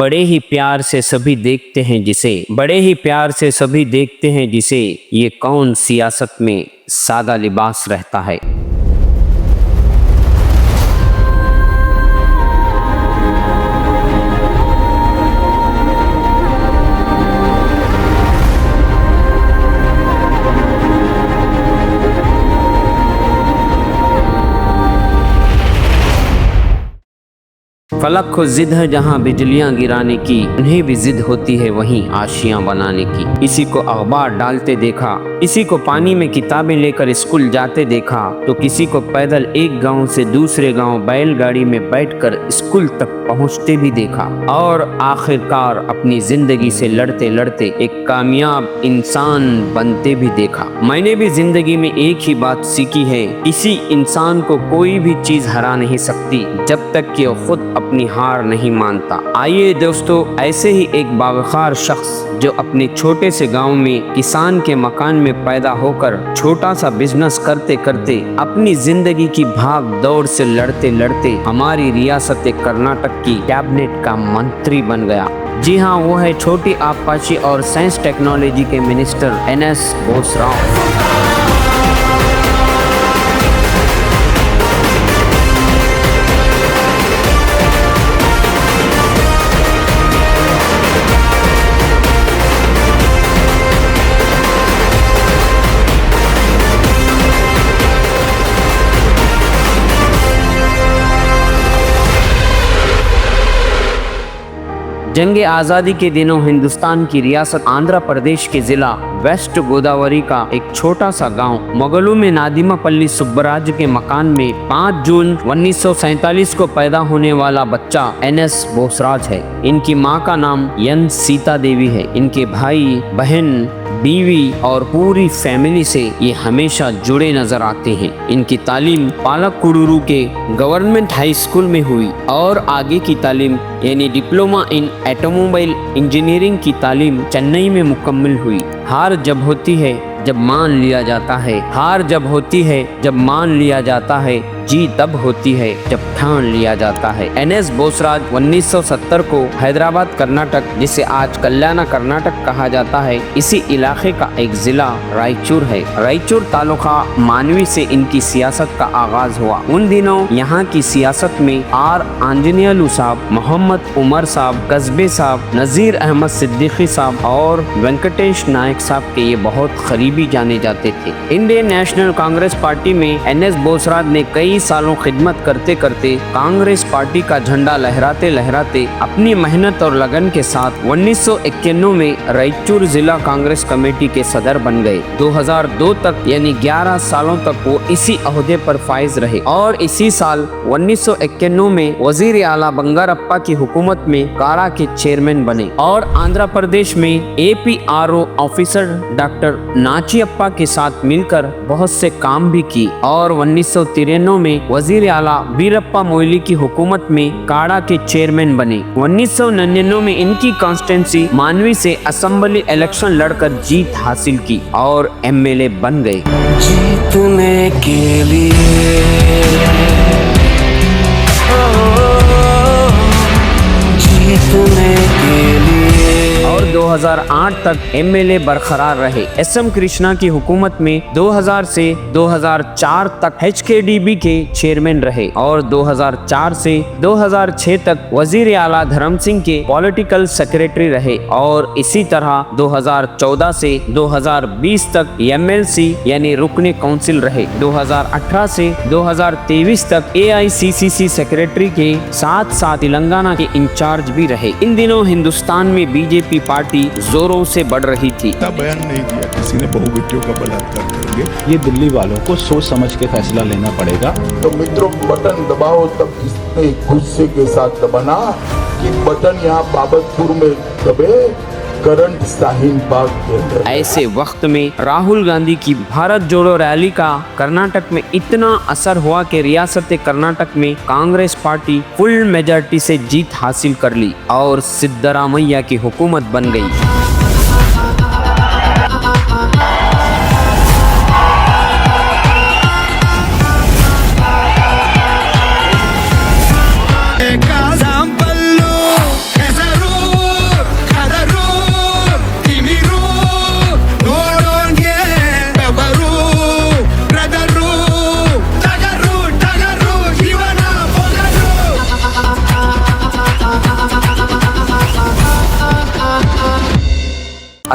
बड़े ही प्यार से सभी देखते हैं जिसे, बड़े ही प्यार से सभी देखते हैं जिसे, ये कौन सियासत में सादा लिबास रहता है। फलक को जिद है जहाँ बिजलियां गिराने की, उन्हें भी जिद होती है वहीं आशियां बनाने की। किसी को अखबार डालते देखा, किसी को पानी में किताबें लेकर स्कूल जाते देखा, तो किसी को पैदल एक गांव से दूसरे गांव बैलगाड़ी में बैठकर स्कूल तक पहुंचते भी देखा, और आखिरकार अपनी जिंदगी से लड़ते लड़ते एक कामयाब इंसान बनते भी देखा। मैंने भी जिंदगी में एक ही बात सीखी है, किसी इंसान को कोई भी चीज हरा नहीं सकती जब तक कि वो खुद अपनी हार नहीं मानता। आइए दोस्तों, ऐसे ही एक बावखार शख्स जो अपने छोटे से गांव में किसान के मकान में पैदा होकर छोटा सा बिजनेस करते करते अपनी जिंदगी की भाग दौड़ से लड़ते लड़ते हमारी रियासत कर्नाटक की कैबिनेट का मंत्री बन गया। जी हाँ, वो है छोटी आबपाशी और साइंस टेक्नोलॉजी के मिनिस्टर NS बोसराव। जंग आज़ादी के दिनों हिंदुस्तान की रियासत आंध्र प्रदेश के जिला वेस्ट गोदावरी का एक छोटा सा गांव मोगलू में नादिमापल्ली सुब्बराज के मकान में 5 जून 1947 को पैदा होने वाला बच्चा NS बोसराज है। इनकी मां का नाम N सीता देवी है। इनके भाई बहन बीवी और पूरी फैमिली से ये हमेशा जुड़े नजर आते हैं। इनकी तालीम पालकुडुरु के गवर्नमेंट हाई स्कूल में हुई और आगे की तालीम यानी डिप्लोमा इन ऑटोमोबाइल इंजीनियरिंग की तालीम चेन्नई में मुकम्मल हुई। हार जब होती है जब मान लिया जाता है, हार जब होती है जब मान लिया जाता है, जीत तब होती है जब ठान लिया जाता है। NS बोसराज 1970 को हैदराबाद कर्नाटक, जिसे आज कल्याण कर्नाटक कहा जाता है, इसी इलाके का एक जिला रायचूर है। रायचूर तालुका मानवी से इनकी सियासत का आगाज हुआ। उन दिनों यहाँ की सियासत में R आंजनेयलू साहब, मोहम्मद उमर साहब, कस्बे साहब, नजीर अहमद सिद्दीकी साहब और वेंकटेश नायक साहब के ये बहुत करीबी जाने जाते थे। इंडियन नेशनल कांग्रेस पार्टी में NS बोसराज ने कई सालों खिदमत करते करते कांग्रेस पार्टी का झंडा लहराते लहराते अपनी मेहनत और लगन के साथ 1991 में रायचूर जिला कांग्रेस कमेटी के सदर बन गए। 2002 तक यानी 11 सालों तक वो इसी ओहदे पर फाइज रहे और इसी साल 1991 में वजीर आला बंगारप्पा की हुकूमत में कारा के चेयरमैन बने और आंध्र प्रदेश में APRO ऑफिसर डॉक्टर नाचियप्पा के साथ मिलकर बहुत से काम भी की और 1993 में वजीर आला वीरप्पा मोइली की हुकूमत में काड़ा के चेयरमैन बने। 1999 में इनकी कॉन्स्टिट्यूंसी मानवी से असेंबली इलेक्शन लड़कर जीत हासिल की और MLA बन गए। जीतने के लिए जीतने के लिए और 2008 तक MLA बरकरार रहे। SM कृष्णा की हुकूमत में 2000 से 2004 तक HKDB के चेयरमैन रहे और 2004 से 2006 तक वजीर आला धर्म सिंह के पॉलिटिकल सेक्रेटरी रहे और इसी तरह 2014 से 2020 तक MLC यानी रुकने काउंसिल रहे। 2018 से 2023 तक AICCC सेक्रेटरी के साथ साथ तेलंगाना के इंचार्ज भी रहे। इन दिनों हिंदुस्तान में BJP पार्टी जोरों से बढ़ रही थी। बयान नहीं दिया किसी ने बहु बेटियों का बलात्कार करेंगे। ये दिल्ली वालों को सोच समझ के फैसला लेना पड़ेगा। तो मित्रों, बटन दबाओ तब इतने गुस्से के साथ दबाना कि बटन यहाँ बाबतपुर में दबे, करंट शाहीन बाग के अंदर। ऐसे वक्त में राहुल गांधी की भारत जोड़ो रैली का कर्नाटक में इतना असर हुआ कि रियासत कर्नाटक में कांग्रेस पार्टी फुल मेजॉरिटी से जीत हासिल कर ली और सिद्धरामैया की हुकूमत बन गई। Cause I'm blue,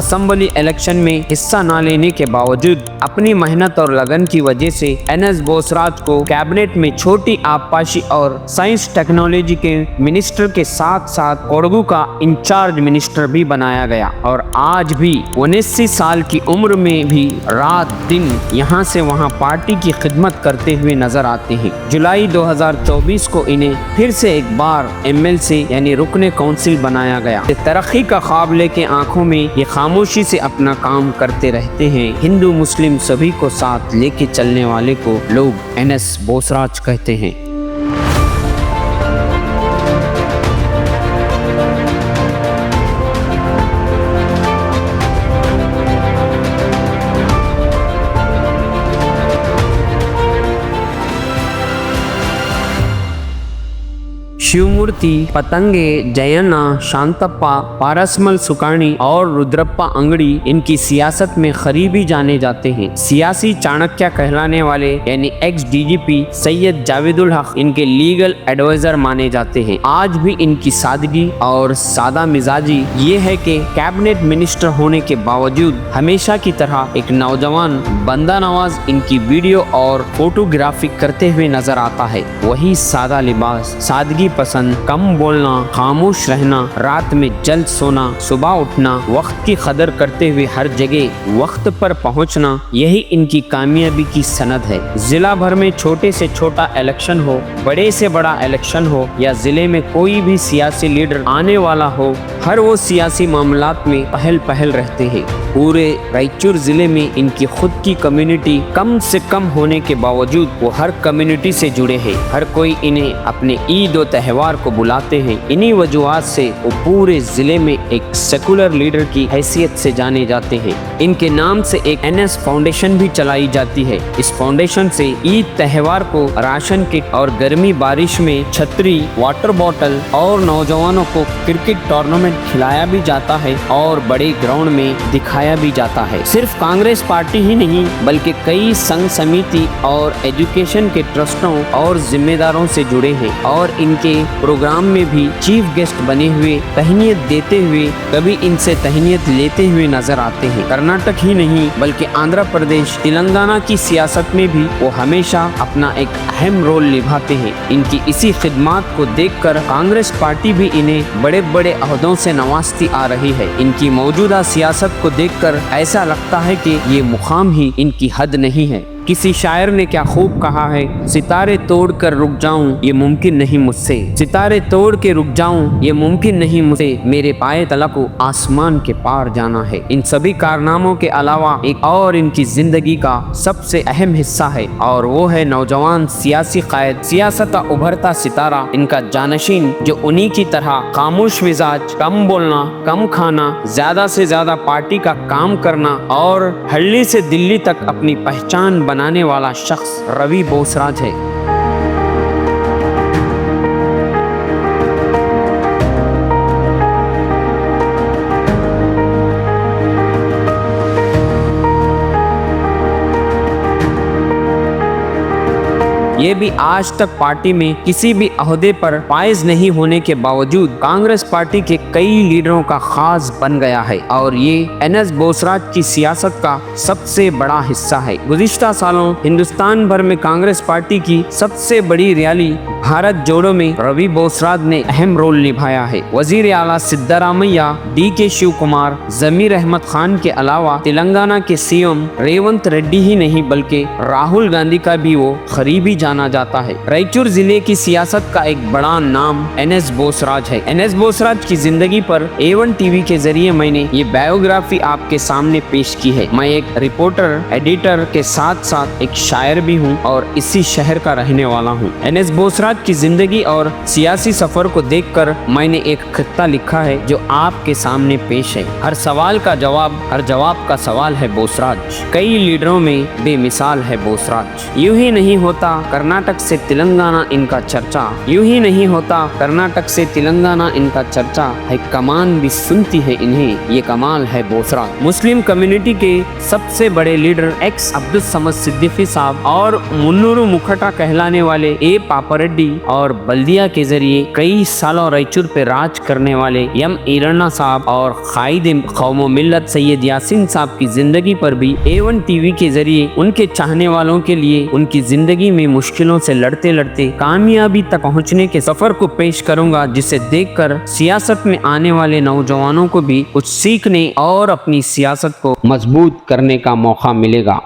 assembly election में हिस्सा न लेने के बावजूद अपनी मेहनत और लगन की वजह से एनएस बोसराज को कैबिनेट में छोटी आबपाशी और साइंस टेक्नोलॉजी के मिनिस्टर के साथ साथ कोडगू का इंचार्ज मिनिस्टर भी बनाया गया और आज भी 79 साल की उम्र में भी रात दिन यहाँ से वहाँ पार्टी की खिदमत करते हुए नजर आते हैं। जुलाई 2024 को इन्हें फिर से एक बार एमएलसी यानी रुकने काउंसिल बनाया गया। तरक्की का ख्वाब लेके आंखों में ये खामोशी से अपना काम करते रहते हैं। हिंदू मुस्लिम सभी को साथ लेके चलने वाले को लोग एनएस बोसराज कहते हैं। शिवमूर्ति, पतंगे, जयन्ना, शांतप्पा, पारसमल सुकानी और रुद्रप्पा अंगड़ी इनकी सियासत में करीबी जाने जाते हैं। सियासी चाणक्य कहलाने वाले यानी एक्स डीजीपी सैयद जावेदुल हक इनके लीगल एडवाइजर माने जाते हैं। आज भी इनकी सादगी और सादा मिजाजी ये है कि कैबिनेट मिनिस्टर होने के बावजूद हमेशा की तरह एक नौजवान बंदा नवाज इनकी वीडियो और फोटोग्राफी करते हुए नजर आता है। वही सादा लिबास, सादगी पसंद, कम बोलना, खामोश रहना, रात में जल्द सोना, सुबह उठना, वक्त की कदर करते हुए हर जगह वक्त पर पहुंचना, यही इनकी कामयाबी की सनद है। जिला भर में छोटे से छोटा इलेक्शन हो, बड़े से बड़ा इलेक्शन हो या जिले में कोई भी सियासी लीडर आने वाला हो, हर वो सियासी मामलात में पहल रहते हैं। पूरे रायचूर जिले में इनकी खुद की कम्युनिटी कम से कम होने के बावजूद वो हर कम्युनिटी से जुड़े हैं। हर कोई इन्हें अपने ईद और त्योहार को बुलाते हैं। इन्हीं वजूहात से वो पूरे जिले में एक सेकुलर लीडर की हैसियत से जाने जाते हैं। इनके नाम से एक एनएस फाउंडेशन भी चलाई जाती है। इस फाउंडेशन से ईद त्योहार को राशन किट और गर्मी बारिश में छतरी, वाटर बॉटल और नौजवानों को क्रिकेट टूर्नामेंट खिलाया भी जाता है और बड़े ग्राउंड में दिखाया भी जाता है। सिर्फ कांग्रेस पार्टी ही नहीं बल्कि कई संघ समिति और एजुकेशन के ट्रस्टों और जिम्मेदारों से जुड़े हैं और इनके प्रोग्राम में भी चीफ गेस्ट बने हुए तहनीत देते हुए कभी इनसे तहनीत लेते हुए नजर आते हैं। कर्नाटक ही नहीं बल्कि आंध्र प्रदेश, तेलंगाना की सियासत में भी वो हमेशा अपना एक अहम रोल निभाते हैं। इनकी इसी खिदमत को देखकर कांग्रेस पार्टी भी इन्हें बड़े बड़े अहदों से नवाजती आ रही है। इनकी मौजूदा सियासत को देखकर ऐसा लगता है कि ये मुकाम ही इनकी हद नहीं है। किसी शायर ने क्या खूब कहा है, सितारे तोड़ कर रुक जाऊं ये मुमकिन नहीं मुझसे, सितारे तोड़ के रुक जाऊं ये मुमकिन नहीं मुझसे, मेरे पाए तलक को आसमान के पार जाना है। इन सभी कारनामों के अलावा एक और इनकी जिंदगी का सबसे अहम हिस्सा है और वो है नौजवान सियासी कायद, सियासत का उभरता सितारा, इनका जानशीन जो उन्हीं की तरह खामोश मिजाज, कम बोलना, कम खाना, ज्यादा से ज्यादा पार्टी का काम करना और हल्ली से दिल्ली तक अपनी पहचान बनाने वाला शख्स रवि बोसराज है। ये भी आज तक पार्टी में किसी भी अहदे पर फाइज नहीं होने के बावजूद कांग्रेस पार्टी के कई लीडरों का खास बन गया है और ये एनएस बोसराज की सियासत का सबसे बड़ा हिस्सा है। गुज़िश्ता सालों हिंदुस्तान भर में कांग्रेस पार्टी की सबसे बड़ी रैली भारत जोड़ो में रवि बोसराज ने अहम रोल निभाया है। वजीर आला सिद्धारामैया, डीके शिव कुमार, जमीर अहमद खान के अलावा तेलंगाना के सीएम रेवंत रेड्डी ही नहीं बल्कि राहुल गांधी का भी वो करीबी जाना जाता है। रायचूर जिले की सियासत का एक बड़ा नाम एनएस बोसराज है। एनएस बोसराज की जिंदगी पर A1 टीवी के जरिए मैंने ये बायोग्राफी आपके सामने पेश की है। मैं एक रिपोर्टर, एडिटर के साथ साथ एक शायर भी हूँ और इसी शहर का रहने वाला हूँ। एनएस बोसराज की जिंदगी और सियासी सफर को देखकर मैंने एक खित्ता लिखा है जो आपके सामने पेश है। हर सवाल का जवाब, हर जवाब का सवाल है बोसराज। कई लीडरों में बेमिसाल है बोसराज। यूं ही नहीं होता कर्नाटक से तेलंगाना इनका चर्चा। यूं ही नहीं होता कर्नाटक से तेलंगाना इनका चर्चा है, कमान भी सुनती है इन्हें, ये कमाल है बोसरा। मुस्लिम कम्युनिटी के सबसे बड़े लीडर एक्स अब्दुल समद सिद्दीकी साहब और मुन्नूरू मुखटा कहलाने वाले ए पापारेड्डी और बल्दिया के जरिए कई सालों रायचूर पे राज करने वाले एम ईरन्ना साहब और कायदे कौम मिल्लत सैयद यासीन साहब की जिंदगी पर भी A1 टीवी के जरिए उनके चाहने वालों के लिए उनकी जिंदगी में मुश्किलों से लड़ते लड़ते कामयाबी तक पहुंचने के सफर को पेश करूंगा, जिसे देखकर सियासत में आने वाले नौजवानों को भी कुछ सीखने और अपनी सियासत को मजबूत करने का मौका मिलेगा।